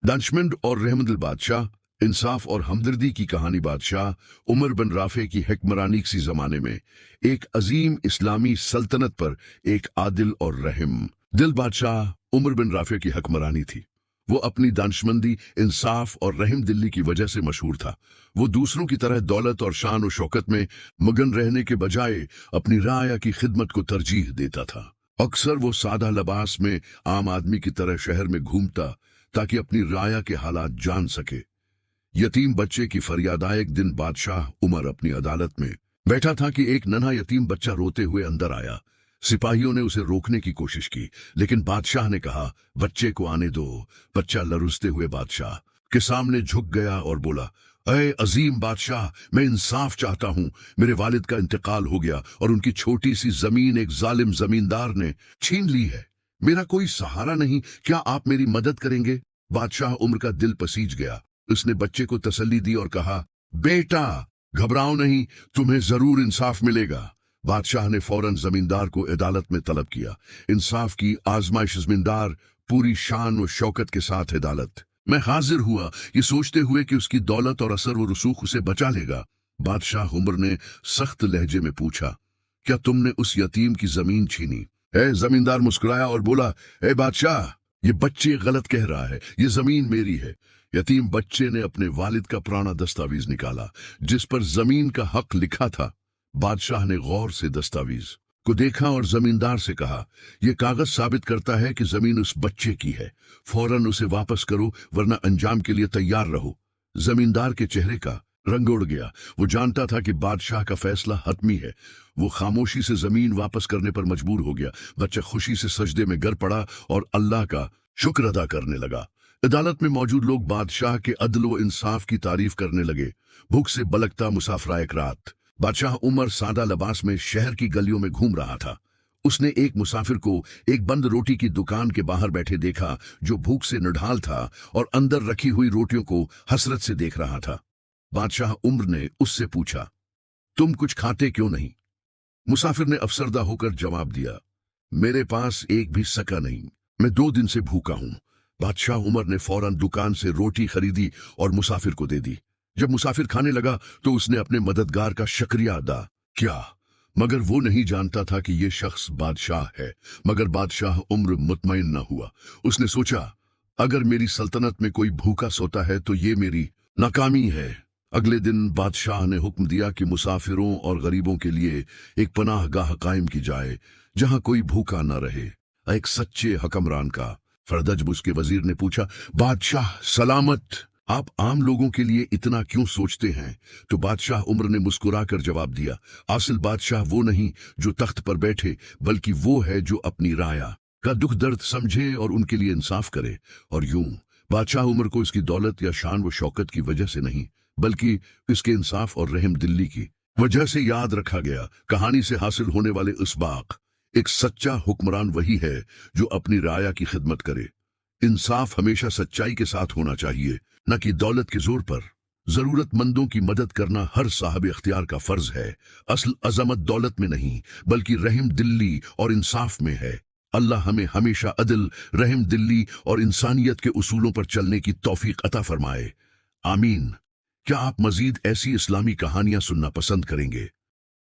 दानिशमंद और रहमदिल बादशाह, इंसाफ और हमदर्दी की कहानी। बादशाह उमर बिन राफे की हुक्मरानी सी जमाने में एक अजीम इस्लामी सल्तनत पर एक आदिल और रहम दिल बादशाह उमर बिन राफे की हुक्मरानी थी। वो अपनी दानिशमंदी, इंसाफ और रहम दिली की वजह से मशहूर था। वो दूसरों की तरह दौलत और शान और शौकत में मगन रहने के बजाय अपनी राया की खिदमत को तरजीह देता था। अक्सर वो सादा लिबास में आम आदमी की तरह शहर में घूमता ताकि अपनी राया के हालात जान सके। यतीम बच्चे की फरियाद आए। एक दिन बादशाह उमर अपनी अदालत में बैठा था कि एक नन्हा यतीम बच्चा रोते हुए अंदर आया। सिपाहियों ने उसे रोकने की कोशिश की, लेकिन बादशाह ने कहा, बच्चे को आने दो। बच्चा लरुसते हुए बादशाह के सामने झुक गया और बोला, अय अजीम बादशाह, मैं इंसाफ चाहता हूँ। मेरे वालिद का इंतकाल हो गया और उनकी छोटी सी जमीन एक जालिम जमींदार ने छीन ली है। मेरा कोई सहारा नहीं, क्या आप मेरी मदद करेंगे? बादशाह उम्र का दिल पसीज गया। उसने बच्चे को तसल्ली दी और कहा, बेटा घबराओ नहीं, तुम्हें जरूर इंसाफ मिलेगा। बादशाह ने फौरन जमींदार को अदालत में तलब किया। इंसाफ की आजमाइश। जमींदार पूरी शान और शौकत के साथ अदालत मैं हाजिर हुआ, ये सोचते हुए कि उसकी दौलत और असर व रसूख उसे बचा लेगा। बादशाह उमर ने सख्त लहजे में पूछा, क्या तुमने उस यतीम की जमीन छीनी? जमींदार मुस्कुराया और बोला, बादशाह, ये बच्चे गलत कह रहा है, ये जमीन मेरी है। यतीम बच्चे ने अपने वालिद का पुराना दस्तावेज निकाला जिस पर जमीन का हक लिखा था। बादशाह ने गौर से दस्तावेज को देखा और जमींदार से कहा, यह कागज साबित करता है कि जमीन उस बच्चे की है। फौरन उसे वापस करो, वरना अंजाम के लिए तैयार रहो। जमींदार के चेहरे का रंग उड़ गया। वो जानता था कि बादशाह का फैसला हतमी है। वो खामोशी से जमीन वापस करने पर मजबूर हो गया। बच्चा खुशी से सजदे में गिर पड़ा और अल्लाह का शुक्र अदा करने लगा। अदालत में मौजूद लोग बादशाह के अदल व इंसाफ की तारीफ करने लगे। भूख से बलकता मुसाफिर एक रात। बादशाह उमर सादा लिबास में शहर की गलियों में घूम रहा था। उसने एक मुसाफिर को एक बंद रोटी की दुकान के बाहर बैठे देखा, जो भूख से निढाल था और अंदर रखी हुई रोटियों को हसरत से देख रहा था। बादशाह उमर ने उससे पूछा, तुम कुछ खाते क्यों नहीं? मुसाफिर ने अफसरदा होकर जवाब दिया, मेरे पास एक भी सका नहीं, मैं 2 दिन से भूखा हूं। बादशाह उमर ने फौरन दुकान से रोटी खरीदी और मुसाफिर को दे दी। जब मुसाफिर खाने लगा तो उसने अपने मददगार का शुक्रिया अदा किया, मगर वो नहीं जानता था कि ये शख्स बादशाह है। मगर बादशाह उम्र मुतमईन न हुआ। उसने सोचा, अगर मेरी सल्तनत में कोई भूखा सोता है तो ये मेरी नाकामी है। अगले दिन बादशाह ने हुक्म दिया कि मुसाफिरों और गरीबों के लिए एक पनाहगाह कायम की जाए जहां कोई भूखा न रहे। एक सच्चे हुक्मरान का फर्दज। उसके वजीर ने पूछा, बादशाह सलामत, आप आम लोगों के लिए इतना क्यों सोचते हैं? तो बादशाह उमर ने मुस्कुराकर जवाब दिया, असल बादशाह वो नहीं जो तख्त पर बैठे, बल्कि वो है जो अपनी राया का दुख दर्द समझे और उनके लिए इंसाफ करे। और यूं बादशाह उमर को इसकी दौलत या शान व शौकत की वजह से नहीं, बल्कि इसके इंसाफ और रहम दिली की वजह से याद रखा गया। कहानी से हासिल होने वाले इसबाक, एक सच्चा हुक्मरान वही है जो अपनी राया की खिदमत करे। इंसाफ हमेशा सच्चाई के साथ होना चाहिए, न कि दौलत के जोर पर। जरूरतमंदों की मदद करना हर साहब इख्तियार का फर्ज है। असल अजमत दौलत में नहीं, बल्कि रहम दिली और इंसाफ में है। अल्लाह हमें हमेशा अदल, रहम दिली और इंसानियत के उसूलों पर चलने की तौफीक अता फरमाए। आमीन। क्या आप मजीद ऐसी इस्लामी कहानियां सुनना पसंद करेंगे?